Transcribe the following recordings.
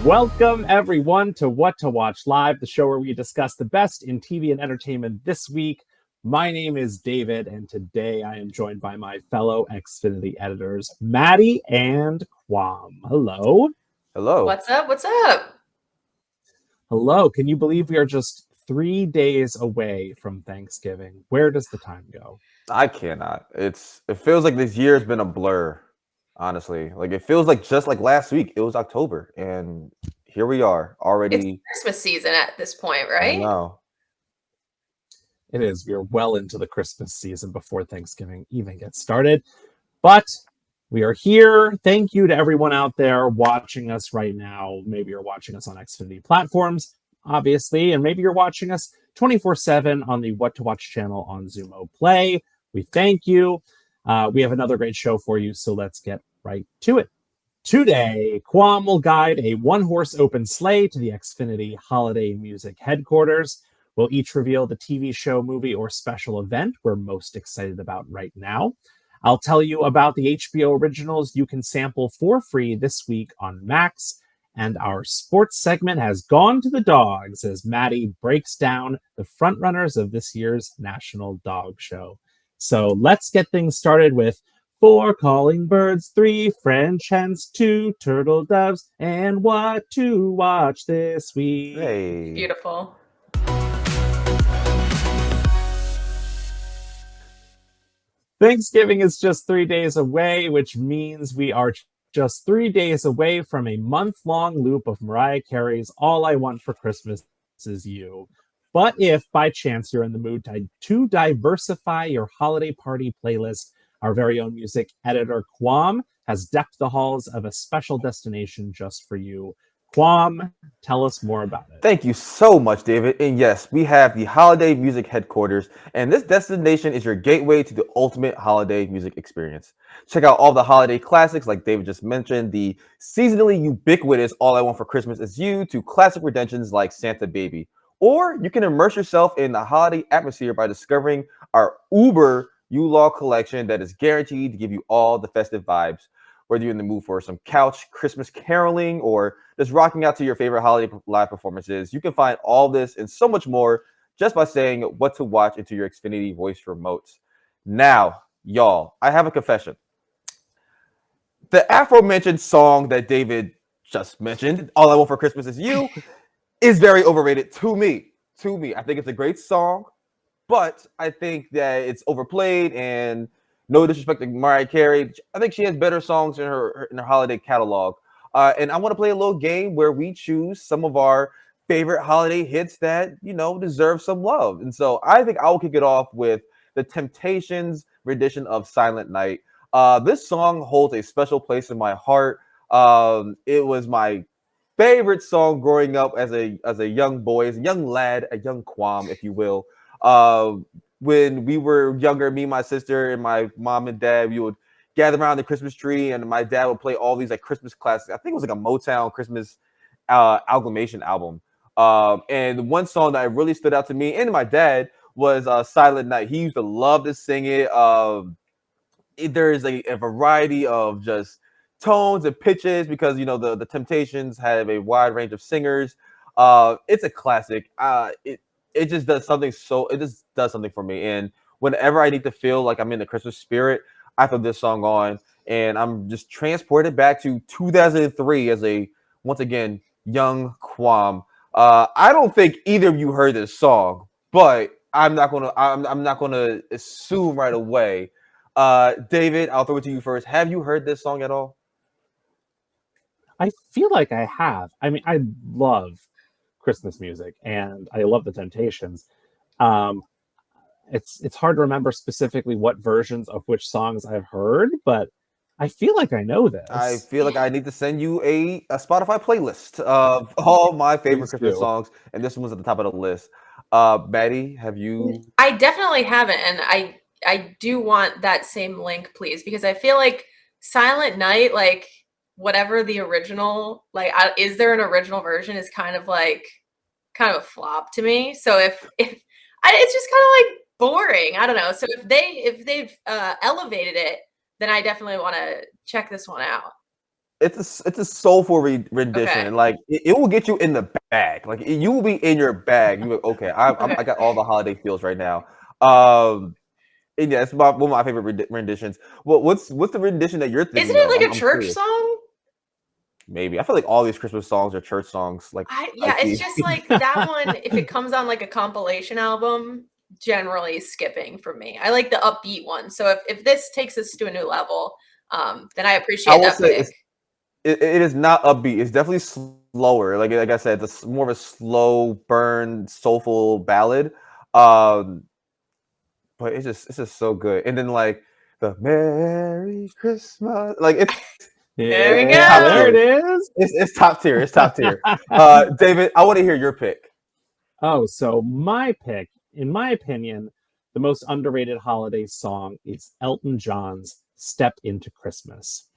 Welcome, everyone, to What to Watch Live, the show where we discuss the best in TV and entertainment this week. My name is David, and today I am joined by my fellow Xfinity editors, Maddie and Quam. Hello. Hello. What's up? What's up? Hello. Can you believe we are just 3 days away from Thanksgiving? Where does the time go? I cannot. It feels like this year has been a blur, honestly. Like it feels like just like last week, it was October, and here we are already. It's Christmas season at this point, I right? know. It is. We are well into the Christmas season before Thanksgiving even gets started. But we are here. Thank you to everyone out there watching us right now. Maybe you're watching us on Xfinity platforms, obviously, and maybe you're watching us 24/7 on the What to Watch channel on Zumo Play. We thank you. We have another great show for you, so let's get right to it. Today, Quam will guide a one-horse open sleigh to the Xfinity Holiday Music Headquarters. We'll each reveal the TV show, movie, or special event we're most excited about right now. I'll tell you about the HBO Originals you can sample for free this week on Max. And our sports segment has gone to the dogs as Maddie breaks down the frontrunners of this year's National Dog Show. So let's get things started with 4 calling birds, 3 French hens, 2 turtle doves, and what to watch this week. Hey. Beautiful. Thanksgiving is just 3 days away, which means we are just 3 days away from a month-long loop of Mariah Carey's All I Want for Christmas Is You. But if, by chance, you're in the mood to diversify your holiday party playlist, our very own music editor, Quam, has decked the halls of a special destination just for you. Quam, tell us more about it. Thank you so much, David. And yes, we have the Holiday Music Headquarters, and this destination is your gateway to the ultimate holiday music experience. Check out all the holiday classics like David just mentioned, the seasonally ubiquitous All I Want for Christmas Is You, to classic redemptions like Santa Baby. Or you can immerse yourself in the holiday atmosphere by discovering our Uber U-Law collection that is guaranteed to give you all the festive vibes. Whether you're in the mood for some couch Christmas caroling or just rocking out to your favorite holiday live performances, you can find all this and so much more just by saying what to watch into your Xfinity voice remotes. Now, y'all, I have a confession. The aforementioned song that David just mentioned, All I Want for Christmas Is You, is very overrated to me. I think it's a great song, but I think that it's overplayed, and no disrespect to Mariah Carey, I think she has better songs in her holiday catalog. And I want to play a little game where we choose some of our favorite holiday hits that, deserve some love. And so I think I will kick it off with the Temptations rendition of Silent Night. This song holds a special place in my heart. It was my favorite song growing up as a young boy, as a young lad, a young Quam, if you will. When we were younger, me, my sister, and my mom and dad, we would gather around the Christmas tree, and my dad would play all these like Christmas classics. I think it was like a Motown Christmas amalgamation album. And one song that really stood out to me and my dad was Silent Night. He used to love to sing it. There is a variety of just tones and pitches because the Temptations have a wide range of singers. It's a classic. It just does something for me. And whenever I need to feel like I'm in the Christmas spirit, I throw this song on and I'm just transported back to 2003 as a, once again, young Quam. I don't think either of you heard this song, but I'm not gonna assume right away. David, I'll throw it to you first. Have you heard this song at all? I feel like I have. I mean, I love Christmas music and I love the Temptations. It's hard to remember specifically what versions of which songs I've heard, but I feel like I know this. I feel like I need to send you a Spotify playlist of all my favorite Christmas songs, and this one's at the top of the list. Maddie, have you? I definitely haven't, and I do want that same link, please, because I feel like Silent Night, like whatever the original, like is there an original version, is kind of a flop to me. So if it's just kind of like boring. I don't know. So if they've elevated it, then I definitely want to check this one out. it's a soulful rendition, Okay. and like it will get you in the bag. Like you will be in your bag. You like, okay, I got all the holiday feels right now. And yeah, it's one of my favorite renditions. Well, what's the rendition that you're Isn't thinking of? it like a I'm church curious. song? Maybe I feel like all these Christmas songs are church songs. Like Yeah, it's key. just like that one. If it comes on like a compilation album, generally skipping for me. I like the upbeat one. So if this takes us to a new level, then I I appreciate will that say pick. it is not upbeat. It's definitely slower. Like I said, it's more of a slow burn, soulful ballad. Um, but it's just so good. And then like the Merry Christmas, like There we it's top There go. it tier. is. It's top tier. It's top tier. David, I want to hear your pick. Oh, so my pick, in my opinion, the most underrated holiday song is Elton John's Step Into Christmas.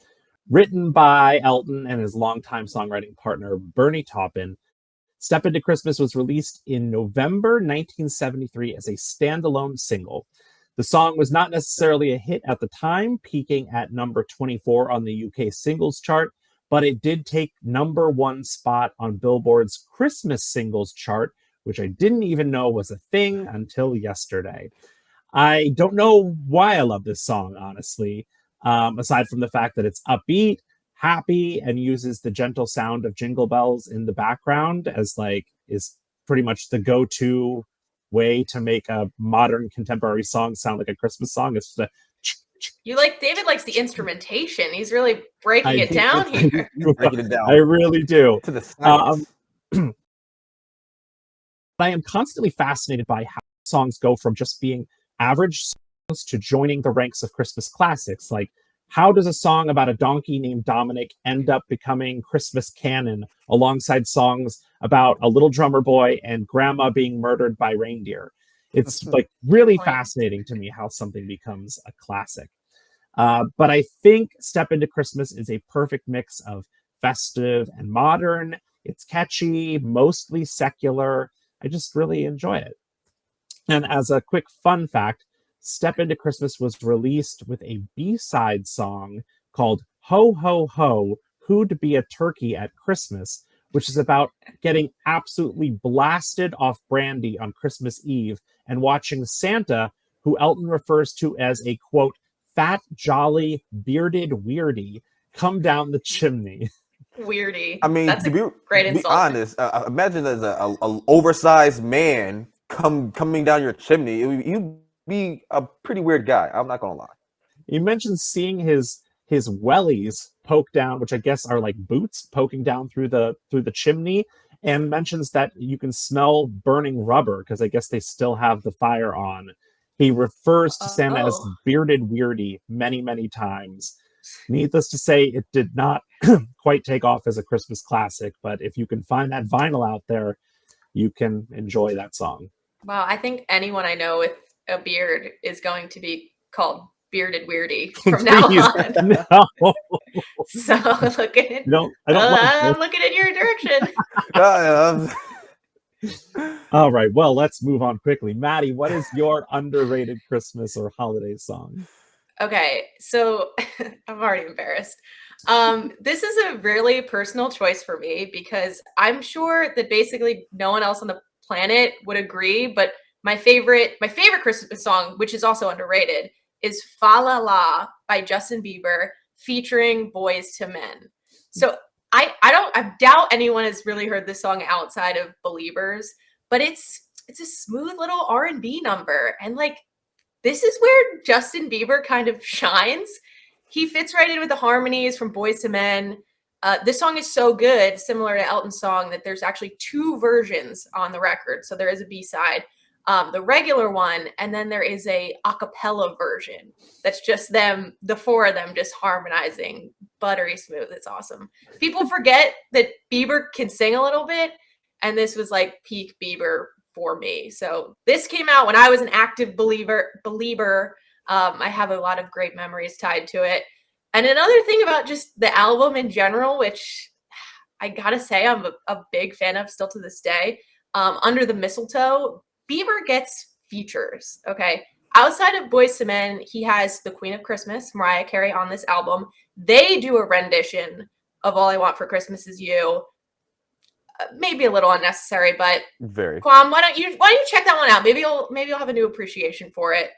Written by Elton and his longtime songwriting partner, Bernie Taupin, Step Into Christmas was released in November 1973 as a standalone single. The song was not necessarily a hit at the time, peaking at number 24 on the UK singles chart, but it did take number one spot on Billboard's Christmas singles chart, which I didn't even know was a thing until yesterday. I don't know why I love this song, honestly, aside from the fact that it's upbeat, happy, and uses the gentle sound of jingle bells in the background as like is pretty much the go-to way to make a modern contemporary song sound like a Christmas song. It's just a David likes the instrumentation. He's really breaking I it do, down here. You're breaking it I down really do. to the Um, science. I am constantly fascinated by how songs go from just being average songs to joining the ranks of Christmas classics. Like, how does a song about a donkey named Dominic end up becoming Christmas canon alongside songs about a little drummer boy and grandma being murdered by reindeer? It's like really Point. fascinating to me how something becomes a classic. But I think Step Into Christmas is a perfect mix of festive and modern. It's catchy, mostly secular. I just really enjoy it. And as a quick fun fact, Step Into Christmas was released with a B-side song called Ho Ho Ho, Who'd Be a Turkey at Christmas, which is about getting absolutely blasted off brandy on Christmas Eve and watching Santa, who Elton refers to as a quote, fat, jolly, bearded weirdie, come down the chimney. Weirdy. I mean, That's a great to be insult. honest, imagine as a oversized man coming down your chimney. You'd be a pretty weird guy. I'm not gonna lie. You mentioned seeing his wellies poke down, which I guess are like boots poking down through the chimney, and mentions that you can smell burning rubber because I guess they still have the fire on. He refers to Santa as Oh. bearded weirdy many, many times. Needless to say, it did not quite take off as a Christmas classic, but if you can find that vinyl out there, you can enjoy that song. Wow, I think anyone I know with a beard is going to be called Bearded Weirdy from now Please, on. no, So looking, no, I don't like this. I'm looking in your direction. Uh, All right, well, let's move on quickly. Maddie, what is your underrated Christmas or holiday song? Okay, so I'm already embarrassed. This is a really personal choice for me because I'm sure that basically no one else on the planet would agree, but my favorite Christmas song, which is also underrated, is Fa La La by Justin Bieber featuring Boys to Men. So I doubt anyone has really heard this song outside of Believers, but it's a smooth little R&B number, and like this is where Justin Bieber kind of shines. He fits right in with the harmonies from Boys to Men. This song is so good, similar to Elton's song, that there's actually two versions on the record. So there is a B-side, the regular one, and then there is a acapella version that's just them, the four of them, just harmonizing, buttery smooth. It's awesome. People forget that Bieber can sing a little bit, and this was like peak Bieber for me. So this came out when I was an active believer. I have a lot of great memories tied to it. And another thing about just the album in general, which I gotta say I'm a big fan of still to this day, Under the Mistletoe, Bieber gets features, okay? Outside of Boyz II Men, he has the Queen of Christmas, Mariah Carey, on this album. They do a rendition of All I Want for Christmas Is You. Maybe a little unnecessary, but Very. Kwam, why don't you check that one out? Maybe you'll have a new appreciation for it.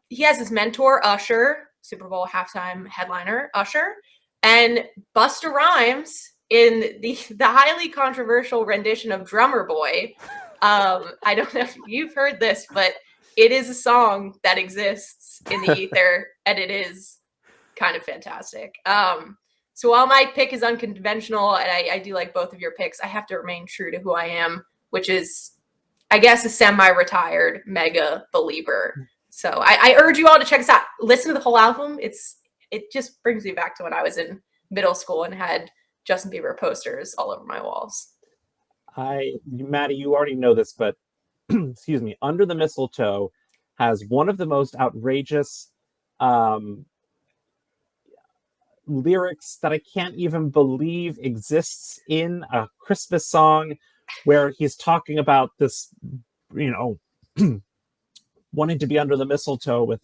He has his mentor, Usher, Super Bowl halftime headliner, Usher, and Busta Rhymes in the highly controversial rendition of Drummer Boy. I don't know if you've heard this, but it is a song that exists in the ether, and it is kind of fantastic. So while my pick is unconventional, and I do like both of your picks, I have to remain true to who I am, which is, I guess, a semi-retired mega believer. So I urge you all to check this out. Listen to the whole album. It just brings me back to when I was in middle school and had Justin Bieber posters all over my walls. Maddie, you already know this, but excuse me, Under the Mistletoe has one of the most outrageous lyrics that I can't even believe exists in a Christmas song, where he's talking about this, wanting to be under the mistletoe with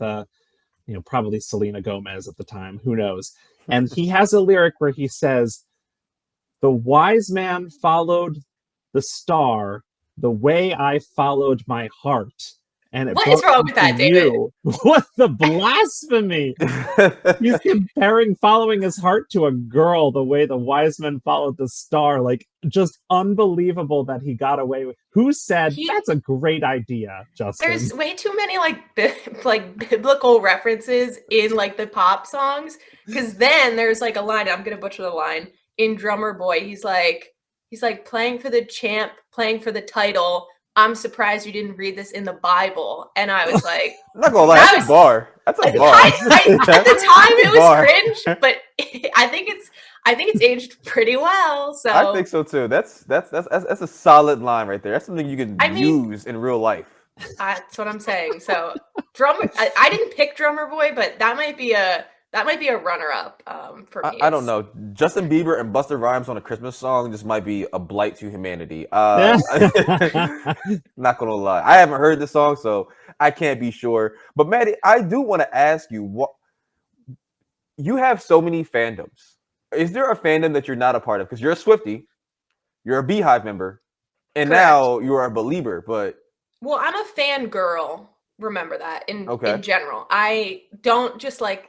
probably Selena Gomez at the time, who knows. And he has a lyric where he says, "The wise man followed the star the way I followed my heart." And what is wrong with that, David? What the blasphemy! He's comparing following his heart to a girl the way the wise men followed the star. Like, just unbelievable that he got away with. Who said that's a great idea, Justin? There's way too many like biblical references in like the pop songs. Because then there's like a line, I'm gonna butcher the line, in Drummer Boy. He's like playing for the champ, playing for the title. I'm surprised you didn't read this in the Bible. And I was like, I'm not gonna lie, that's a bar. That's a bar. At the time it was cringe, but I think it's aged pretty well. So I think so too. That's a solid line right there. That's something you can use in real life. That's what I'm saying. So I didn't pick Drummer Boy, but that might be a runner-up for me. I don't know. Justin Bieber and Busta Rhymes on a Christmas song just might be a blight to humanity. Not gonna lie, I haven't heard this song, so I can't be sure. But Maddie, I do want to ask you, what you have so many fandoms. Is there a fandom that you're not a part of? Because you're a Swiftie, you're a Beehive member, and Correct. Now you're a believer. But I'm a fangirl. Remember that in general. I don't just like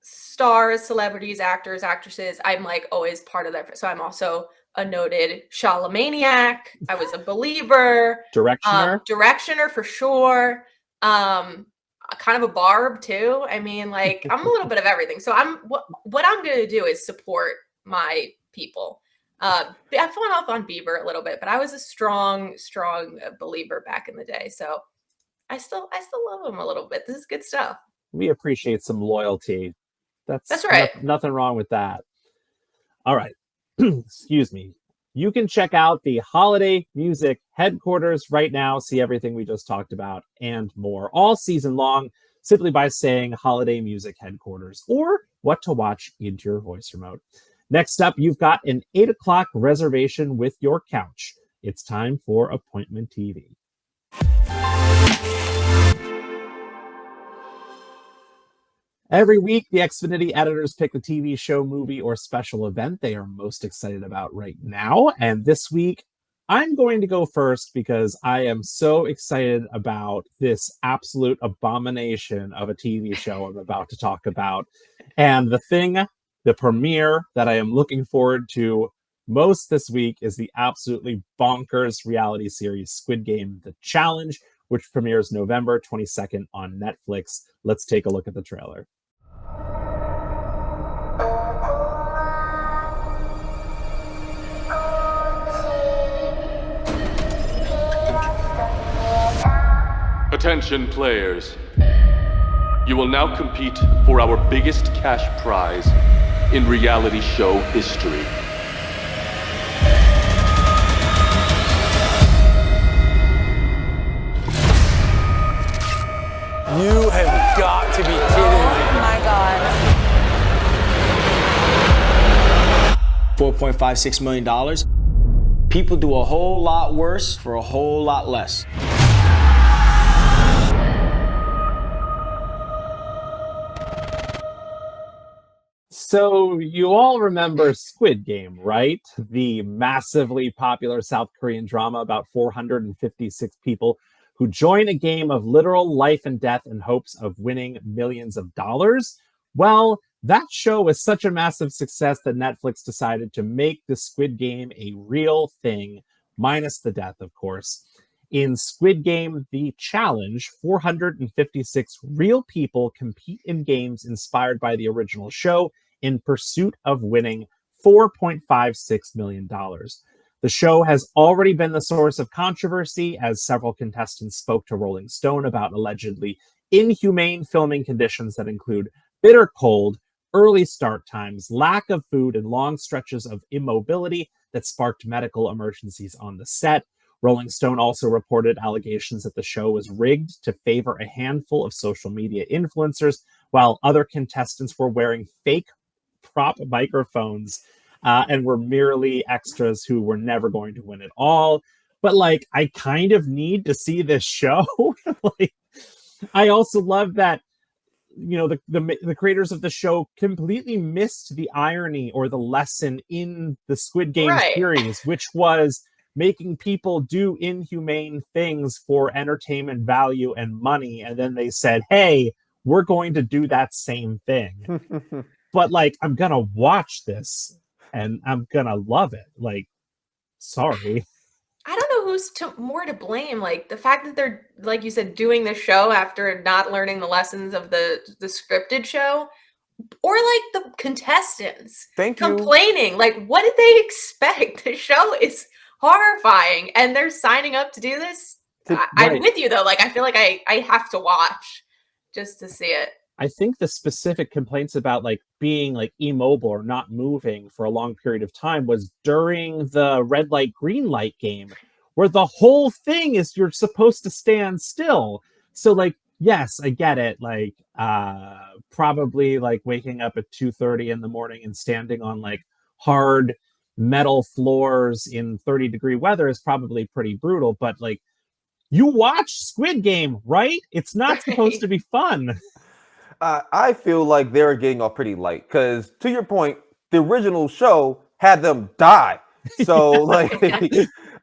stars, celebrities, actors, actresses. I'm like always part of that. So I'm also a noted Charlamaniac. I was a believer. Directioner for sure. Kind of a Barb too. I mean, like, I'm a little bit of everything. So what I'm gonna do is support my people. I've fallen off on Bieber a little bit, but I was a strong believer back in the day. So I still love him a little bit. This is good stuff. We appreciate some loyalty. That's right. Nothing wrong with that. All right. Excuse me. You can check out the Holiday Music Headquarters right now, see everything we just talked about and more all season long, simply by saying Holiday Music Headquarters or what to watch into your voice remote. Next up, you've got an 8 o'clock reservation with your couch. It's time for Appointment TV. Every week, the Xfinity editors pick the TV show, movie, or special event they are most excited about right now. And this week, I'm going to go first because I am so excited about this absolute abomination of a TV show I'm about to talk about. And the premiere that I am looking forward to most this week is the absolutely bonkers reality series Squid Game: The Challenge, which premieres November 22nd on Netflix. Let's take a look at the trailer. Attention players. You will now compete for our biggest cash prize in reality show history. You have got to be kidding me. Oh my God. $4.56 million. People do a whole lot worse for a whole lot less. So you all remember Squid Game, right? The massively popular South Korean drama about 456 people who join a game of literal life and death in hopes of winning millions of dollars. Well, that show was such a massive success that Netflix decided to make the Squid Game a real thing, minus the death, of course. In Squid Game, The Challenge, 456 real people compete in games inspired by the original show in pursuit of winning $4.56 million. The show has already been the source of controversy as several contestants spoke to Rolling Stone about allegedly inhumane filming conditions that include bitter cold, early start times, lack of food, and long stretches of immobility that sparked medical emergencies on the set. Rolling Stone also reported allegations that the show was rigged to favor a handful of social media influencers, while other contestants were wearing fake prop microphones and were merely extras who were never going to win at all. But like, I kind of need to see this show. Like, I also love that, you know, the creators of the show completely missed the irony or the lesson in the Squid Game series, which was making people do inhumane things for entertainment value and money. And then they said, hey, we're going to do that same thing. But like, I'm going to watch this and I'm going to love it. Like, sorry. I don't know who's more to blame. Like the fact that they're, like you said, doing the show after not learning the lessons of the scripted show, or like the contestants complaining. Like, what did they expect? The show is horrifying, and they're signing up to do this. I'm with you though. Like, I feel like I have to watch just to see it. I think the specific complaints about like being like immobile or not moving for a long period of time was during the red light, green light game, where the whole thing is you're supposed to stand still. So like, yes, I get it. Like, probably like waking up at 2:30 in the morning and standing on like hard metal floors in 30-degree weather is probably pretty brutal. But like, you watch Squid Game, right? It's not supposed to be fun. I feel like they're getting off pretty light because, to your point, the original show had them die. So, like,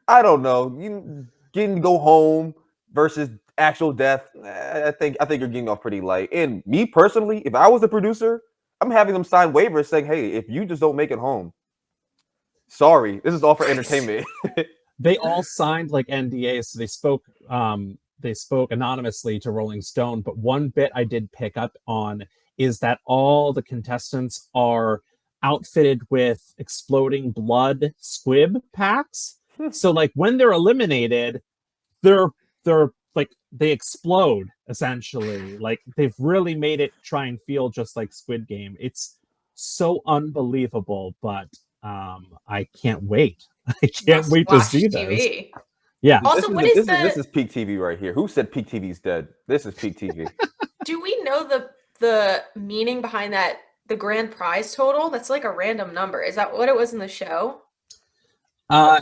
I don't know, you getting to go home versus actual death. I think you're getting off pretty light. And me personally, if I was a producer, I'm having them sign waivers saying, "Hey, if you just don't make it home, sorry, this is all for entertainment." They all signed like NDAs, so they spoke anonymously to Rolling Stone, but one bit I did pick up on is that all the contestants are outfitted with exploding blood squib packs. So like when they're eliminated, they're like they explode essentially. Like they've really made it try and feel just like Squid Game. It's so unbelievable, but I can't wait. I can't wait to see TV. this. Yeah. Also, this is peak TV right here. Who said peak TV is dead? This is peak TV. Do we know the meaning behind that? The grand prize total? That's like a random number. Is that what it was in the show? I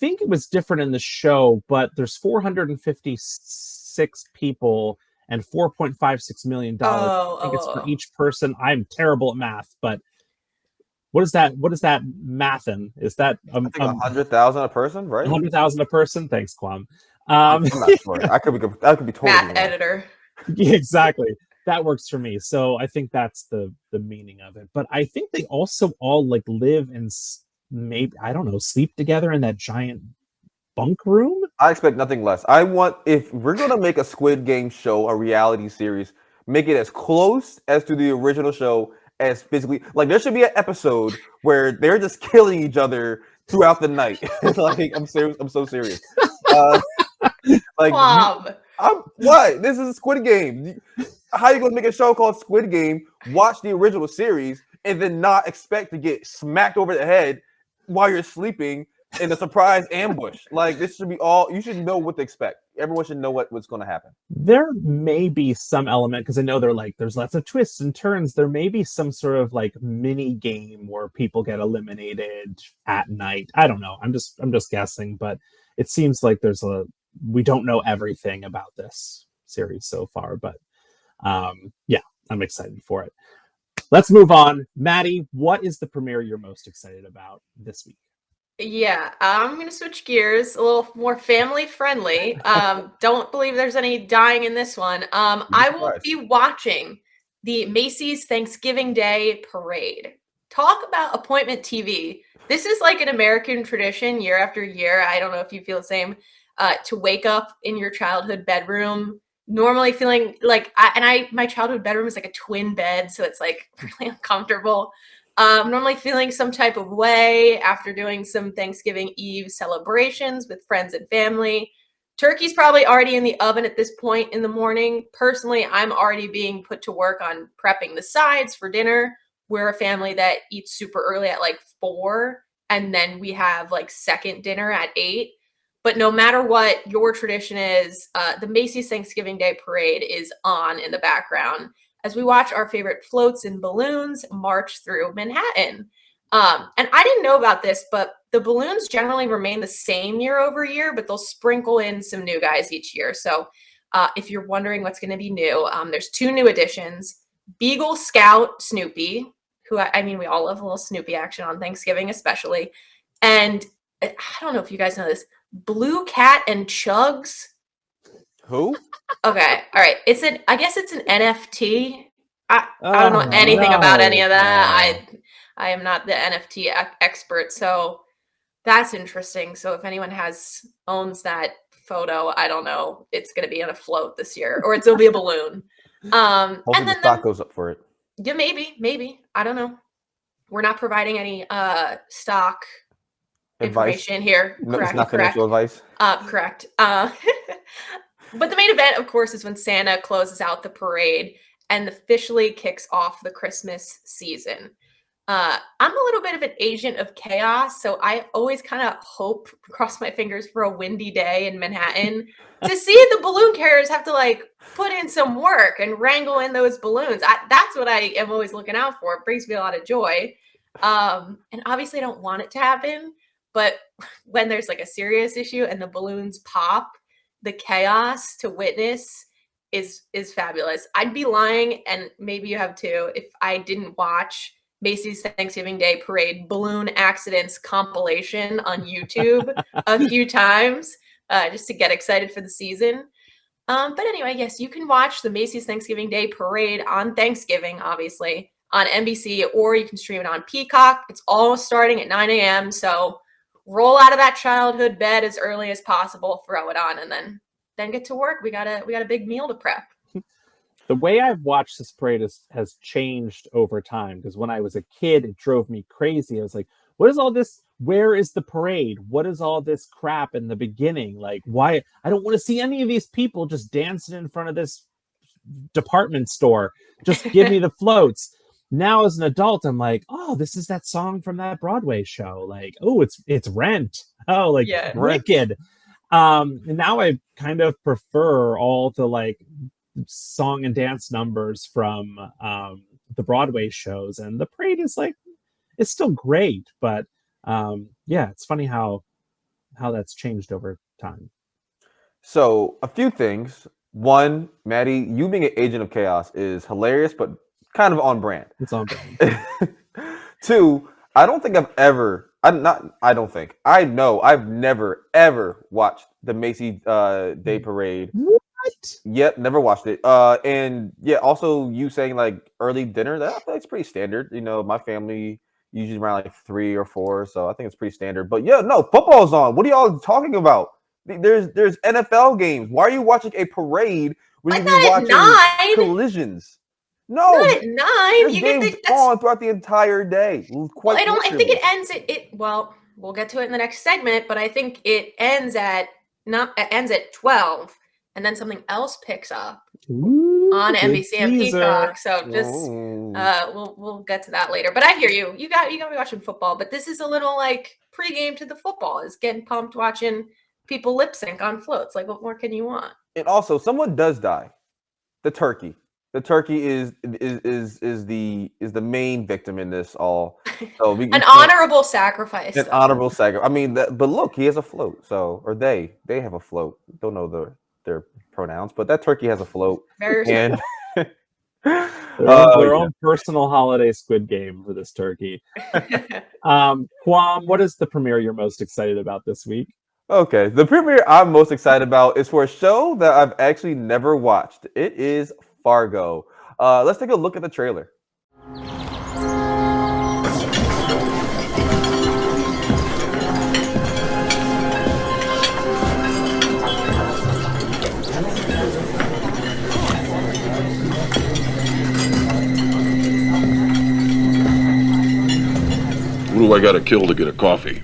think it was different in the show, but there's 456 people and $4.56 million. I think it's for each person. I'm terrible at math, but what is that mathin? Is that I think 100,000 a person, right? 100,000 a person. Thanks, Kwam. I'm not sure. I could be totally math wrong. editor. Yeah, exactly. That works for me. So I think that's the meaning of it. But I think they also all like live and maybe, I don't know, sleep together in that giant bunk room. I expect nothing less. I want, if we're going to make a Squid Game show, a reality series, make it as close as to the original show as physically. Like there should be an episode where they're just killing each other throughout the night. Like I'm serious. I'm so serious. Like what? This is a Squid Game. How are you going to make a show called Squid Game, watch the original series, and then not expect to get smacked over the head while you're sleeping in a surprise ambush? Like this should be all. You should know what to expect. Everyone should know what's going to happen. There may be some element, because I know there's lots of twists and turns. There may be some sort of like mini game where people get eliminated at night. I don't know. I'm just guessing, but it seems like we don't know everything about this series so far, but yeah, I'm excited for it. let's move on. Maddie, what is the premiere you're most excited about this week? Yeah, I'm going to switch gears, a little more family friendly. Don't believe there's any dying in this one. I will be watching the Macy's Thanksgiving Day Parade. Talk about appointment TV. This is like an American tradition year after year. I don't know if you feel the same, to wake up in your childhood bedroom, normally feeling like, my childhood bedroom is like a twin bed, so it's like really uncomfortable. Normally feeling some type of way after doing some Thanksgiving Eve celebrations with friends and family. Turkey's probably already in the oven at this point in the morning. Personally, I'm already being put to work on prepping the sides for dinner. We're a family that eats super early at like 4, and then we have like second dinner at 8. But no matter what your tradition is, the Macy's Thanksgiving Day Parade is on in the background as we watch our favorite floats and balloons march through Manhattan. And I didn't know about this, but the balloons generally remain the same year over year, but they'll sprinkle in some new guys each year. So if you're wondering what's going to be new, there's 2 new additions. Beagle Scout Snoopy, who I mean, we all love a little Snoopy action on Thanksgiving especially. And I don't know if you guys know this, Blue Cat and Chugs. Who? Okay, all right. I guess it's an NFT. I don't know anything about any of that. I am not the NFT expert, so that's interesting. So if anyone owns that photo, I don't know. It's going to be on a float this year, or it'll be a balloon. Hopefully And the then stock goes up for it. Yeah, maybe. I don't know. We're not providing any stock information here. No, Correct. it's not financial advice. Correct. But the main event, of course, is when Santa closes out the parade and officially kicks off the Christmas season. I'm a little bit of an agent of chaos, so I always kind of cross my fingers for a windy day in Manhattan to see the balloon carriers have to like put in some work and wrangle in those balloons. That's what I am always looking out for. It brings me a lot of joy. And obviously I don't want it to happen, but when there's like a serious issue and the balloons pop, the chaos to witness is fabulous. I'd be lying, and maybe you have too, if I didn't watch Macy's Thanksgiving Day Parade balloon accidents compilation on YouTube a few times, just to get excited for the season. But anyway, yes, you can watch the Macy's Thanksgiving Day Parade on Thanksgiving, obviously, on NBC, or you can stream it on Peacock. It's all starting at 9 a.m. So roll out of that childhood bed as early as possible, throw it on, and then get to work. We got a big meal to prep. The way I've watched this parade has changed over time, because when I was a kid, it drove me crazy. I was like, what is all this? Where is the parade? What is all this crap in the beginning? Like, why? I don't want to see any of these people just dancing in front of this department store. Just give me the floats. Now as an adult, I'm like, oh, this is that song from that Broadway show. Like, oh, it's Rent. Oh, like Yeah. Wicked. And now I kind of prefer all the like song and dance numbers from the Broadway shows, and the parade is like, it's still great, but yeah, it's funny how that's changed over time. So a few things. One, Maddie, you being an agent of chaos is hilarious, but kind of on brand. It's on brand. 2, I know I've never ever watched the Macy's Day Parade. What? Yep, never watched it. And yeah, also you saying like early dinner, that's pretty standard. You know, my family usually around like 3 or 4, so I think it's pretty standard. But yeah, no, football's on. What are y'all talking about? There's NFL games. Why are you watching a parade when you be watching collisions? No, not at 9. You games get on throughout the entire day. I think it ends well, we'll get to it in the next segment, but I think it ends at 12, and then something else picks up on NBC and Peacock. So just we'll get to that later. But I hear you. You got to be watching football, but this is a little like pregame to the football. Is getting pumped watching people lip sync on floats. Like, what more can you want? And also, someone does die. The turkey. The turkey is the main victim in this all. So an honorable sacrifice. An honorable sacrifice. I mean, but look, he has a float. So, or they have a float. Don't know their pronouns, but that turkey has a float. Very and Their own personal holiday Squid Game for this turkey. Kwam, what is the premiere you're most excited about this week? Okay, the premiere I'm most excited about is for a show that I've actually never watched. It is Fargo. Let's take a look at the trailer. Who do I gotta kill to get a coffee?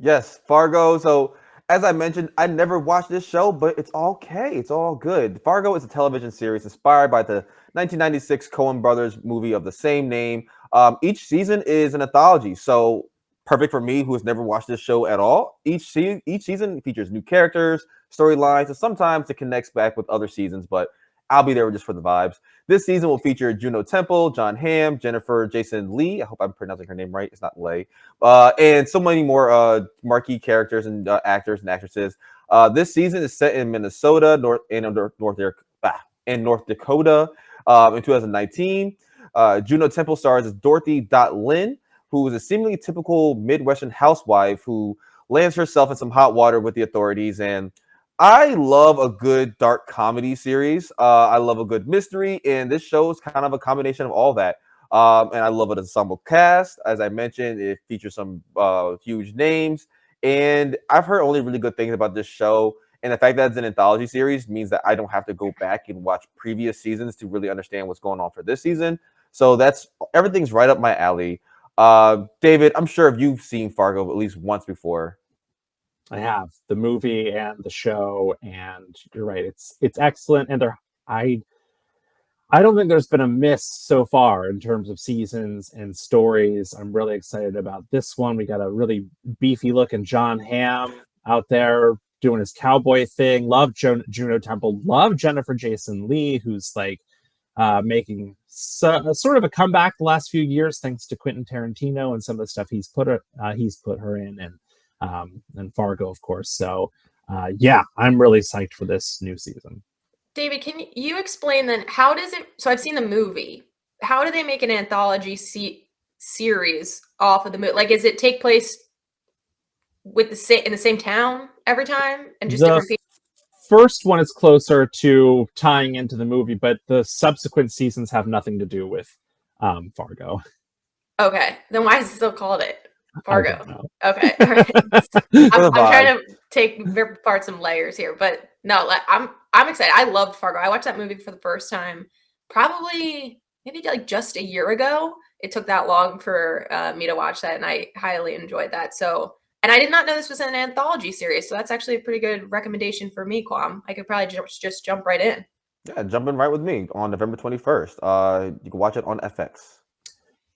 Yes, Fargo. So, as I mentioned, I never watched this show, but it's okay. It's all good. Fargo is a television series inspired by the 1996 Coen Brothers movie of the same name. Each season is an anthology, so perfect for me who has never watched this show at all. Each season features new characters, storylines, and sometimes it connects back with other seasons, but I'll be there just for the vibes. This season will feature Juno Temple, John Hamm, Jennifer Jason Leigh. I hope I'm pronouncing her name right. It's not Leigh. And so many more marquee characters and actors and actresses. This season is set in Minnesota, North Dakota in 2019. Juno Temple stars as Dorothy Lynn, who is a seemingly typical Midwestern housewife who lands herself in some hot water with the authorities. And I love a good dark comedy series. I love a good mystery, and this show is kind of a combination of all that. And I love an ensemble cast. As I mentioned, it features some huge names, and I've heard only really good things about this show. And the fact that it's an anthology series means that I don't have to go back and watch previous seasons to really understand what's going on for this season. So everything's right up my alley. David, I'm sure you've seen Fargo at least once before. I have the movie and the show, and you're right. It's excellent, and I don't think there's been a miss so far in terms of seasons and stories. I'm really excited about this one. We got a really beefy looking John Hamm out there doing his cowboy thing. Love Juno Temple. Love Jennifer Jason Leigh, who's like making sort of a comeback the last few years thanks to Quentin Tarantino and some of the stuff he's put her in, and Fargo, of course. So yeah, I'm really psyched for this new season. David, can you explain then how does it? So I've seen the movie. How do they make an anthology series off of the movie? Like, does it take place with in the same town every time and just different people? First one is closer to tying into the movie, but the subsequent seasons have nothing to do with Fargo. Okay, then why is it still called it Fargo? I don't know. Okay, all right. I'm trying to take apart some layers here, but no, I'm excited. I loved Fargo. I watched that movie for the first time probably maybe like just a year ago. It took that long for me to watch that, and I highly enjoyed that. So, and I did not know this was an anthology series, so that's actually a pretty good recommendation for me, Kwam. I could probably just jump right in. Yeah, jump in right with me on November 21st. You can watch it on FX.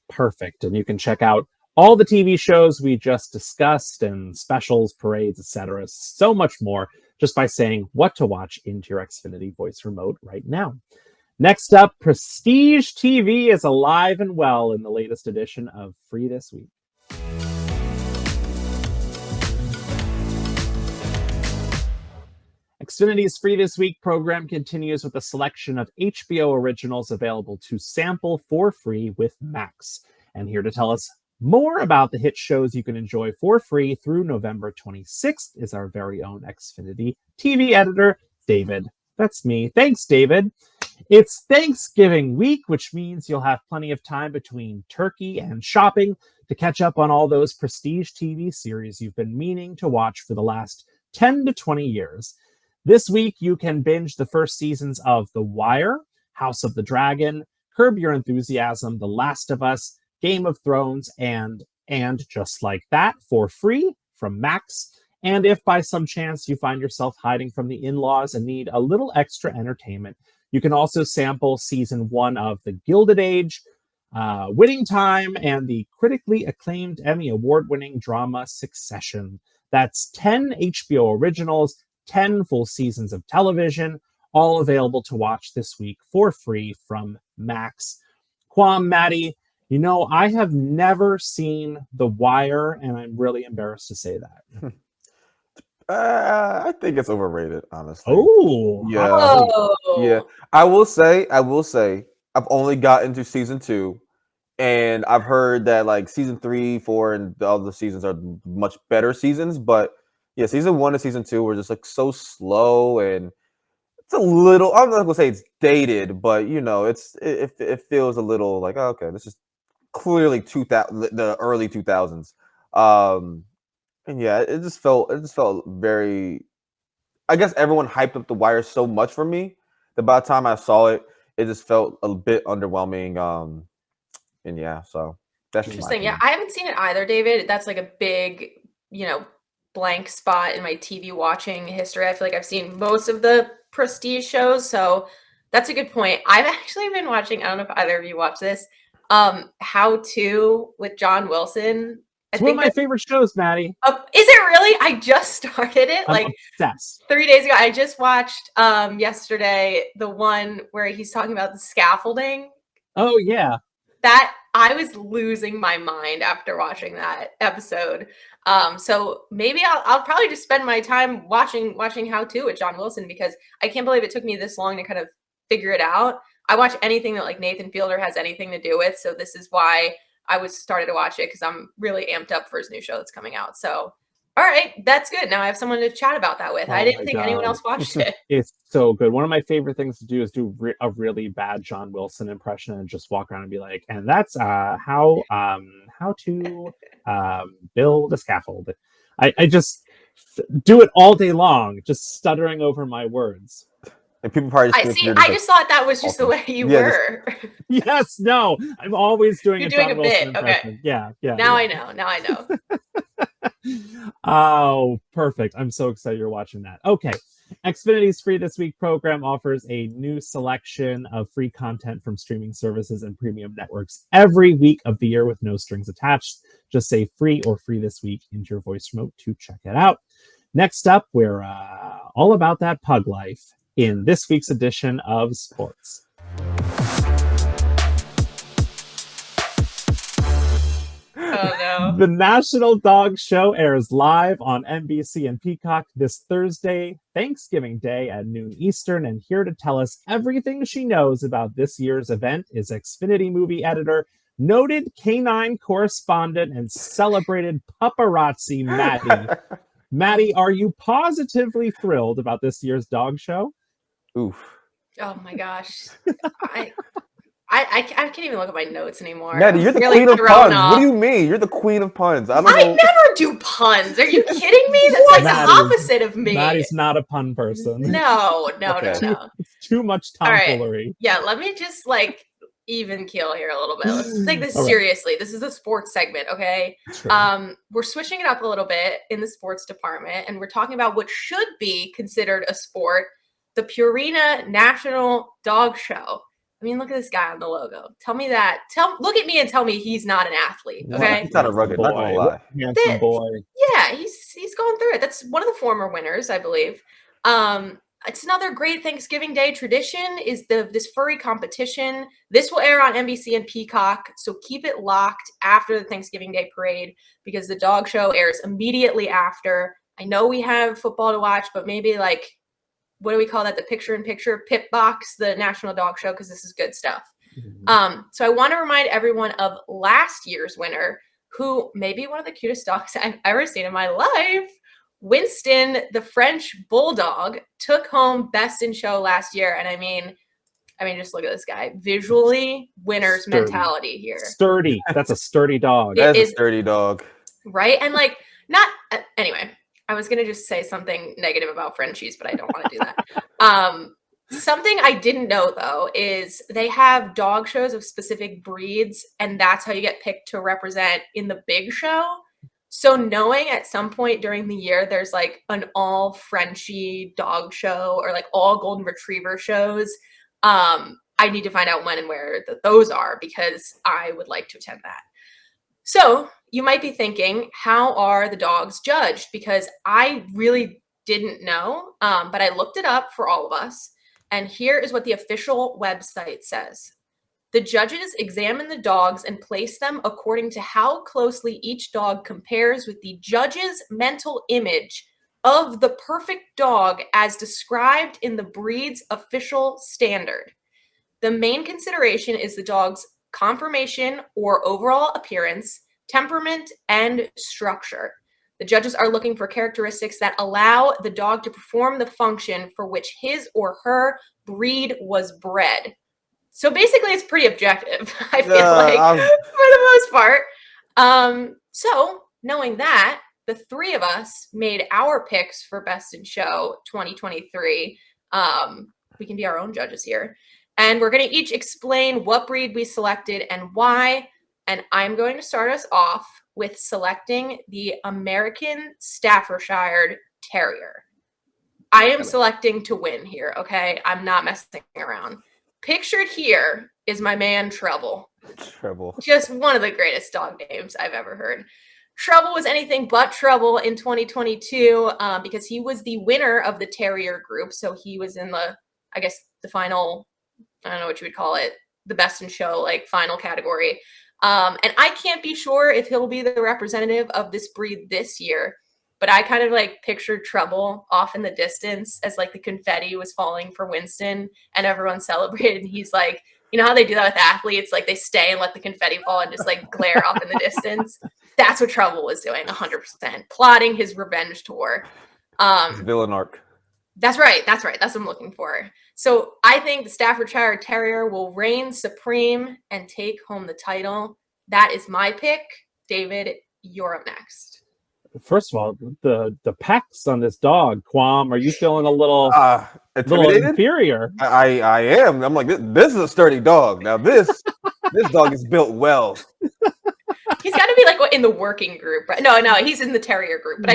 Perfect. And you can check out all the TV shows we just discussed and specials, parades, etc. So much more just by saying what to watch into your Xfinity voice remote right now. Next up, Prestige TV is alive and well in the latest edition of Free This Week. Xfinity's Free This Week program continues with a selection of HBO Originals available to sample for free with Max. And here to tell us more about the hit shows you can enjoy for free through November 26th is our very own Xfinity TV editor, David. That's me. Thanks, David. It's Thanksgiving week, which means you'll have plenty of time between turkey and shopping to catch up on all those prestige TV series you've been meaning to watch for the last 10 to 20 years. This week, you can binge the first seasons of The Wire, House of the Dragon, Curb Your Enthusiasm, The Last of Us, Game of Thrones, and Just Like That for free from Max. And if by some chance you find yourself hiding from the in-laws and need a little extra entertainment, you can also sample season 1 of The Gilded Age, Winning Time, and the critically acclaimed Emmy Award-winning drama Succession. That's 10 HBO Originals, 10 full seasons of television, all available to watch this week for free from Max. Kwam, Maddie, you know, I have never seen The Wire, and I'm really embarrassed to say that. I think it's overrated, honestly. Oh, Yeah. Oh, Yeah, I will say, I've only gotten to season 2, and I've heard that like season 3, 4, and the other seasons are much better seasons. But yeah, season 1 and season 2 were just like so slow, and it's a little. I'm not gonna say it's dated, but it feels a little like, oh, okay, this is clearly 2000, the early 2000s. And yeah, it just felt very. I guess everyone hyped up The Wire so much for me that by the time I saw it, it just felt a bit underwhelming. And yeah, so that's just my interesting. Yeah, opinion. I haven't seen it either, David. That's like a big, blank spot in my TV watching history. I feel like I've seen most of the prestige shows, so that's a good point. I've actually been watching, I don't know if either of you watch this, How To with John Wilson. I it's one of think my favorite shows, Maddie. is it really? I just started it I'm like obsessed. 3 days ago. I just watched yesterday the one where he's talking about the scaffolding. Oh yeah, That I was losing my mind after watching that episode. So maybe I'll probably just spend my time watching How To with John Wilson, because I can't believe it took me this long to kind of figure it out. I watch anything that like Nathan Fielder has anything to do with, so this is why I was started to watch it, because I'm really amped up for his new show that's coming out. So all right, that's good. Now I have someone to chat about that with. I Oh didn't my think anyone God. else watched it. It's so good. One of my favorite things to do is do a really bad John Wilson impression and just walk around and be like, and that's how to build a scaffold. I just do it all day long, just stuttering over my words. And people probably just I think see. you're I like, just thought that was just the way you Yeah, were. Yes, no, I'm always doing You're a doing John a Wilson bit. Okay. impression. Yeah. Now I know. Now I know. Oh, perfect. I'm so excited you're watching that. Okay. Xfinity's Free This Week program offers a new selection of free content from streaming services and premium networks every week of the year with no strings attached. Just say free or free this week into your voice remote to check it out. Next up, we're all about that pug life in this week's edition of Sports. Oh no. The National Dog Show airs live on NBC and Peacock this Thursday, Thanksgiving Day at noon Eastern, and here to tell us everything she knows about this year's event is Xfinity movie editor, noted canine correspondent, and celebrated paparazzi Maddie. Maddie, are you positively thrilled about this year's dog show? oof. Oh my gosh. I can't even look at my notes anymore. Maddie, you're the really queen of thrown puns. off. What do you mean? You're the queen of puns. I don't I know. never do puns. Are you kidding me? That's like Maddie, the opposite of me. Maddie's not a pun person. No. Okay. No. It's too much All right. tomfoolery. Yeah, let me just like even keel here a little bit. Let's take this All right. seriously. This is a sports segment, okay? Sure. We're switching it up a little bit in the sports department, and we're talking about what should be considered a sport, the Purina National Dog Show. I mean, look at this guy on the logo. Tell me that. Look at me and tell me he's not an athlete. Okay. He's kind of rugged, not gonna lie. Handsome boy. Yeah, he's going through it. That's one of the former winners, I believe. It's another great Thanksgiving Day tradition is this furry competition. This will air on NBC and Peacock, so keep it locked after the Thanksgiving Day parade, because the dog show airs immediately after. I know we have football to watch, but maybe like, what do we call that? The picture-in-picture pit box, the National Dog Show, because this is good stuff. Mm-hmm. So I want to remind everyone of last year's winner, who may be one of the cutest dogs I've ever seen in my life. Winston, the French bulldog, took home Best in Show last year. And I mean, just look at this guy. Visually, winner's Sturdy. mentality here. Sturdy. That's a sturdy dog. That's a is- sturdy dog. Right? And like, anyway, I was going to just say something negative about Frenchies, but I don't want to do that. Something I didn't know, though, is they have dog shows of specific breeds, and that's how you get picked to represent in the big show. So knowing at some point during the year there's like an all Frenchie dog show or like all golden retriever shows, I need to find out when and where those are, because I would like to attend that. So you might be thinking, how are the dogs judged? Because I really didn't know, but I looked it up for all of us. And here is what the official website says. The judges examine the dogs and place them according to how closely each dog compares with the judge's mental image of the perfect dog as described in the breed's official standard. The main consideration is the dog's conformation or overall appearance, temperament, and structure. The judges are looking for characteristics that allow the dog to perform the function for which his or her breed was bred. So basically, it's pretty objective, I feel like, for the most part. So knowing that, the three of us made our picks for Best in Show 2023. We can be our own judges here. And we're going to each explain what breed we selected and why. And I'm going to start us off with selecting the American Staffordshire Terrier. I am selecting to win here, okay? I'm not messing around. Pictured here is my man Trouble. Just one of the greatest dog names I've ever heard. Trouble was anything but trouble in 2022 because he was the winner of the Terrier group. So he was in the, I guess, the final, I don't know what you would call it, the Best in Show, like final category. And I can't be sure if he'll be the representative of this breed this year, but I kind of like pictured Trouble off in the distance as like the confetti was falling for Winston and everyone celebrated. And he's like, you know how they do that with athletes? Like they stay and let the confetti fall and just like glare off in the distance. That's what Trouble was doing 100%, plotting his revenge tour. Villain arc. That's right. That's what I'm looking for. So I think the Staffordshire Terrier will reign supreme and take home the title. That is my pick. David, you're up next. First of all, the pecs on this dog, Quam, are you feeling a little inferior? I am. I'm like, this is a sturdy dog. Now this dog is built well. He's got to be like in the working group, right? No, he's in the Terrier group. But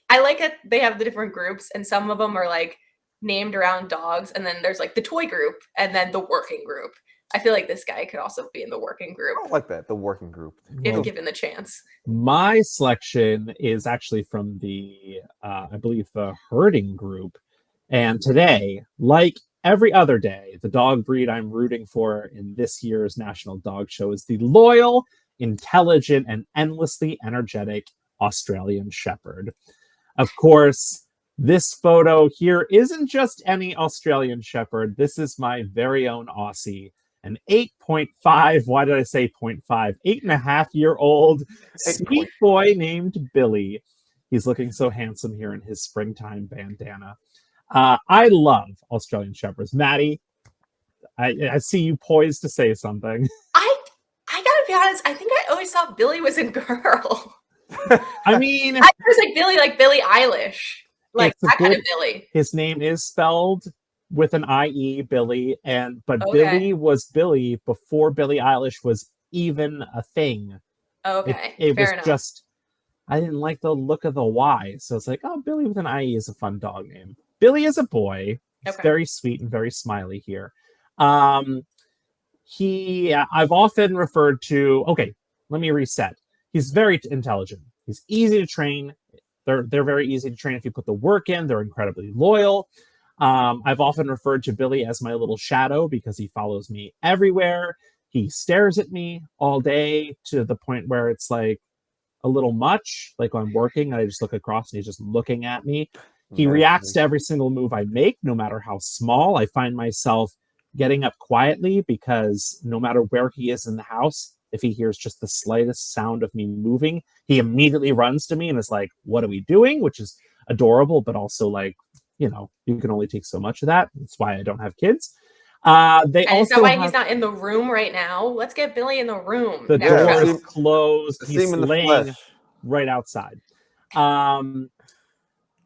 I like it. They have the different groups, and some of them are like named around dogs, and then there's like the toy group, and then the working group. I feel like this guy could also be in the working group. I don't like that, the working group. If given the chance. My selection is actually from the, I believe, the herding group. And today, like every other day, the dog breed I'm rooting for in this year's National Dog Show is the loyal, intelligent, and endlessly energetic Australian Shepherd. Of course, this photo here isn't just any Australian Shepherd. This is my very own Aussie, an 8.5, why did I say 0.5? 8.5-year-old sweet boy named Billy. He's looking so handsome here in his springtime bandana. I love Australian Shepherds. Maddie, I see you poised to say something. I gotta be honest, I think I always thought Billy was a girl. I mean, I was like Billie Eilish. Like that kind of Billy. His name is spelled with an I-E, Billy, but Okay. Billy was Billy before Billie Eilish was even a thing. Okay, it fair was enough. just, I didn't like the look of the Y, so it's like, oh, Billy with an I-E is a fun dog name. Billy is a boy. He's very sweet and very smiley here. I've often referred to, okay, let me reset. He's very intelligent. He's easy to train. They're very easy to train if you put the work in. They're incredibly loyal. I've often referred to Billy as my little shadow because he follows me everywhere. He stares at me all day to the point where it's like a little much. Like I'm working and I just look across and he's just looking at me. He reacts to every single move I make, no matter how small. I find myself getting up quietly because no matter where he is in the house, if he hears just the slightest sound of me moving, he immediately runs to me and is like, what are we doing? Which is adorable, but also like, you know, you can only take so much of that. That's why I don't have kids. Is that why he's not in the room right now? Let's get Billy in the room. The door is closed. He's laying right outside.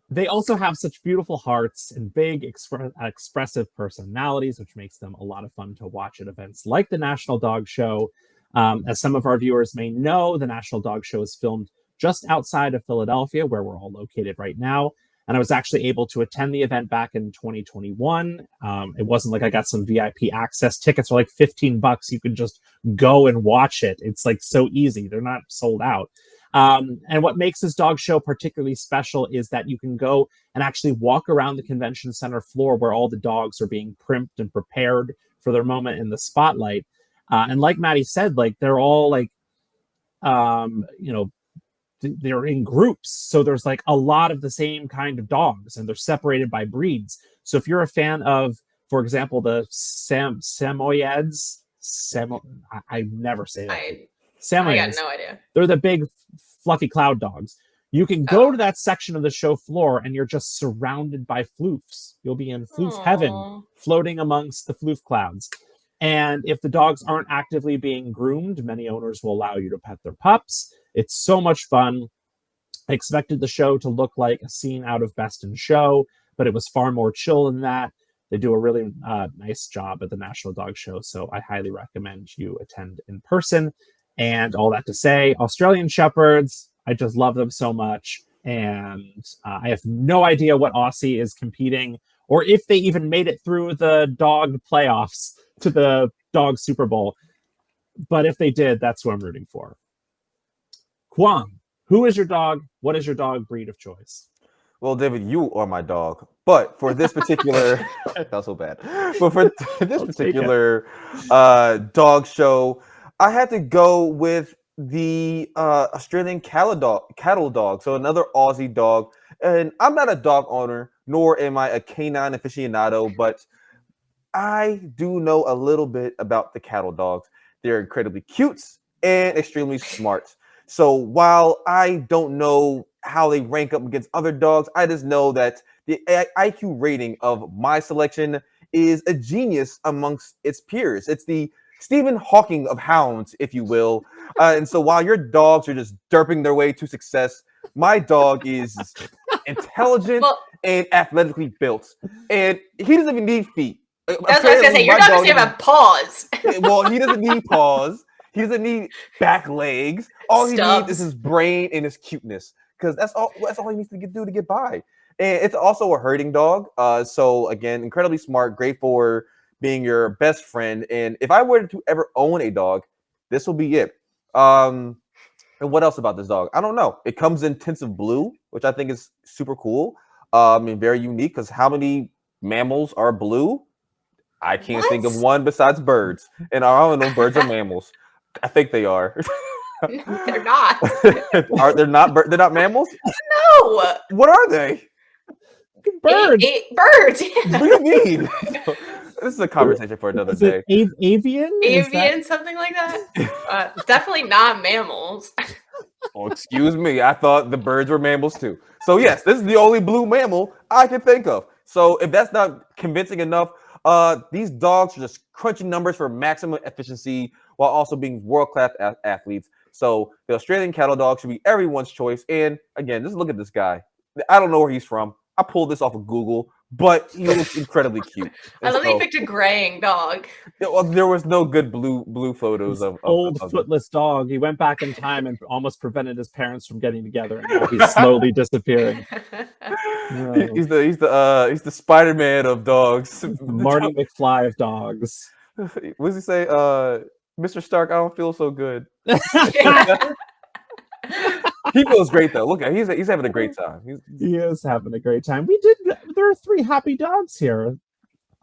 They also have such beautiful hearts and big expressive personalities, which makes them a lot of fun to watch at events like the National Dog Show. As some of our viewers may know, the National Dog Show is filmed just outside of Philadelphia, where we're all located right now. And I was actually able to attend the event back in 2021. It wasn't like I got some VIP access. Tickets are like $15. You can just go and watch it. It's like so easy. They're not sold out. And what makes this dog show particularly special is that you can go and actually walk around the convention center floor where all the dogs are being primped and prepared for their moment in the spotlight. And like Maddie said, like they're all like, they're in groups. So there's like a lot of the same kind of dogs, and they're separated by breeds. So if you're a fan of, for example, the Samoyeds, I never say that. I Samoyeds. got no idea. They're the big fluffy cloud dogs. You can go to that section of the show floor and you're just surrounded by floofs. You'll be in floof heaven, floating amongst the floof clouds. And if the dogs aren't actively being groomed, many owners will allow you to pet their pups. It's so much fun. I expected the show to look like a scene out of Best in Show, but it was far more chill than that. They do a really nice job at the National Dog Show, so I highly recommend you attend in person. And all that to say, Australian Shepherds, I just love them so much. And I have no idea what Aussie is competing, or if they even made it through the dog playoffs to the dog Super Bowl. But if they did, that's who I'm rooting for. Kwang, who is your dog? What is your dog breed of choice? Well, David, you are my dog. But for this particular, that's so bad. But for this particular dog show, I had to go with the Australian cattle dog. So another Aussie dog. And I'm not a dog owner, nor am I a canine aficionado, but I do know a little bit about the cattle dogs. They're incredibly cute and extremely smart. So while I don't know how they rank up against other dogs, I just know that the IQ rating of my selection is a genius amongst its peers. It's the Stephen Hawking of hounds, if you will. And so while your dogs are just derping their way to success, my dog is intelligent and athletically built. And he doesn't even need feet. That's what I was going to say. Your dog doesn't even have paws. Well, he doesn't need paws. He doesn't need back legs. All he needs is his brain and his cuteness. Because that's all he needs to do to get by. And it's also a herding dog. So again, incredibly smart, great for being your best friend. And if I were to ever own a dog, this will be it. And what else about this dog? I don't know. It comes in tints of blue, which I think is super cool. And very unique, because how many mammals are blue? I can't think of one besides birds. And I don't know birds are mammals. I think they are. No, they're not. They're not mammals? No. What are they? Birds. Birds. Yeah. What do you mean? This is a conversation for another day. Avian? Avian, something like that. Definitely not mammals. Oh, excuse me. I thought the birds were mammals too. So yes, this is the only blue mammal I can think of. So if that's not convincing enough, these dogs are just crunching numbers for maximum efficiency while also being world-class athletes. So the Australian cattle dog should be everyone's choice. And again, just look at this guy. I don't know where he's from. I pulled this off of Google, but he looks incredibly cute. I love that you picked a graying dog. Well, there was no good blue photos of old footless dog. He went back in time and almost prevented his parents from getting together, and now he's slowly disappearing. He's the Spider-Man of dogs. Marty McFly of dogs. What does he say? Mr. Stark, I don't feel so good. He feels great though. Look at he's having a great time. He is having a great time. There are 3 happy dogs here.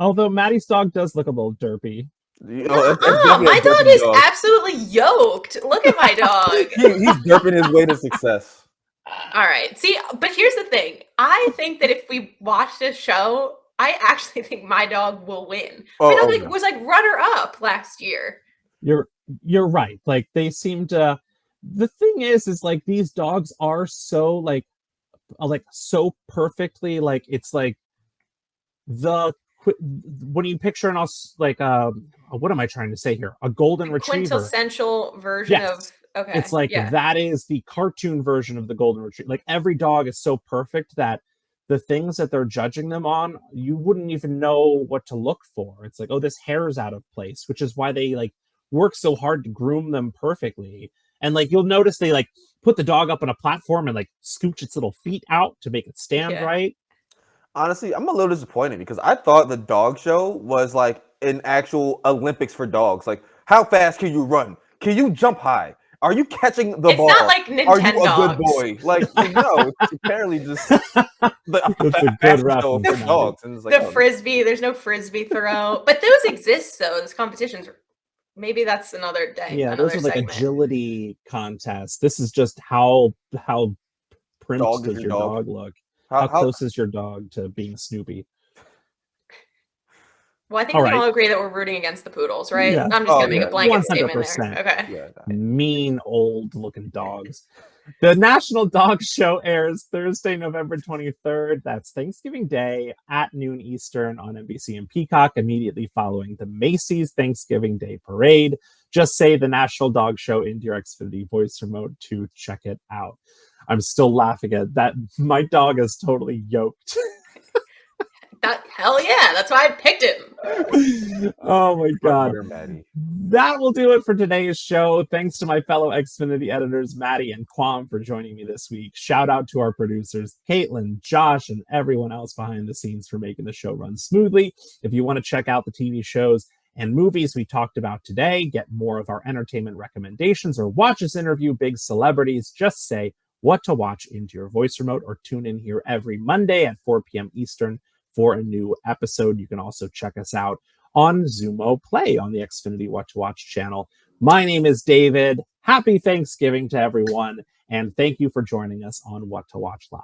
Although Maddie's dog does look a little derpy. My dog is absolutely yoked. Look at my dog. He's derping his way to success. All right. See, but here's the thing. I think that if we watch this show, I actually think my dog will win. My dog was like runner-up last year. You're right. Like they seem to. The thing is like these dogs are so like so perfectly like it's like when you picture an what am I trying to say here? A golden retriever. Quintessential version of okay. It's like that is the cartoon version of the golden retriever. Like every dog is so perfect that the things that they're judging them on, you wouldn't even know what to look for. It's like, oh, this hair is out of place, which is why they like work so hard to groom them perfectly. And like you'll notice they like put the dog up on a platform and like scooch its little feet out to make it stand right. Honestly, I'm a little disappointed because I thought the dog show was like an actual Olympics for dogs. Like, how fast can you run? Can you jump high? Are you catching the ball? It's not like Nintendo. Are you a good boy? Like, no, it's apparently just a good show for dogs. And it's like, the frisbee, there's no frisbee throw. But those exist though. Those competitions Maybe that's another day. Yeah, another those are like segment. agility contests. This is just how print Dog is does your your dog? dog look? How How close is your dog to being Snoopy? Well, I think All we can right. all agree that we're rooting against the poodles, right? Yeah. I'm just Oh, gonna make yeah. a blanket statement 100%. there. Okay. yeah. Mean old looking dogs. The National Dog Show airs Thursday, November 23rd. That's Thanksgiving Day at noon Eastern on NBC and Peacock, immediately following the Macy's Thanksgiving Day Parade. Just say the National Dog Show into your Xfinity voice remote to check it out. I'm still laughing at that. My dog is totally yoked. Hell yeah, that's why I picked him. Oh my God. Maddie. That will do it for today's show. Thanks to my fellow Xfinity editors, Maddie and Quam, for joining me this week. Shout out to our producers, Caitlin, Josh, and everyone else behind the scenes for making the show run smoothly. If you want to check out the TV shows and movies we talked about today, get more of our entertainment recommendations, or watch us interview big celebrities, just say what to watch into your voice remote, or tune in here every Monday at 4 p.m. Eastern for a new episode. You can also check us out on Zumo Play on the Xfinity What to Watch channel. My name is David. Happy Thanksgiving to everyone, and thank you for joining us on What to Watch Live.